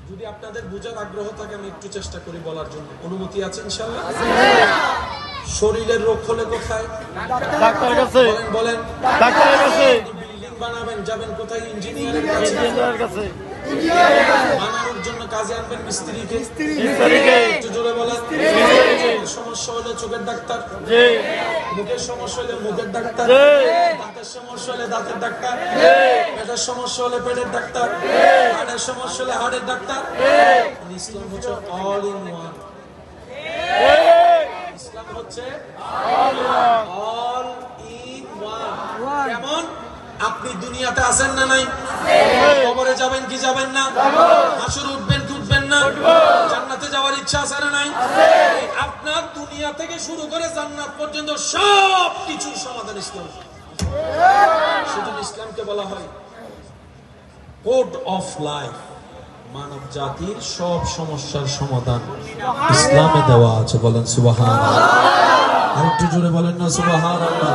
যদি আপনাদের বুঝার আগ্রহ থাকে আমি একটু চেষ্টা করি বলার জন্য, অনুমতি আছে ইনশাআল্লাহ? শরীরের রোগ হলে কোথায়? ডাক্তারের কাছে। বলেন বলেন। ডাক্তারের কাছে। বিল্ডিং বানাবেন, যাবেন কোথায়? ইঞ্জিনিয়ারের কাছে। ইঞ্জিনিয়ারের কাছে। বানানোর জন্য কাজে আনবেন মিস্ত্রিকে। মিস্ত্রিকে। একটু জোরে বলেন। সমস্যা হলে চোখের ডাক্তার, জি। মুখের সমস্যা হলে মুখের ডাক্তার, জি। দাঁতের সমস্যা হলে দাঁতের ডাক্তার, জি। পেটের সমস্যা হলে পেটের ডাক্তার, হাড়ের সমস্যা হলে হাড়ের ডাক্তার। ইসলাম হচ্ছে অল ইন ওয়ান। ইসলাম হচ্ছে অল ইন ওয়ান। কেমন? আপনি দুনিয়াতে আছেন না নাই? কবরে যাবেন কি যাবেন না? হাসরে উঠবেন কি উঠবেন না? জান্নাতে যাওয়ার ইচ্ছা আছে না নাই? আপনার দুনিয়া থেকে শুরু করে জান্নাত পর্যন্ত সব কিছুর সমাধান ইসলাম। সেজন্য ইসলামকে বলা হয় কোড অফ লাইফ। মানব জাতির সব সমস্যার সমাধান ইসলামে দেওয়া আছে। বলেন সুবহানাল্লাহ। আরেকটু জোরে বলেন না সুবহানাল্লাহ।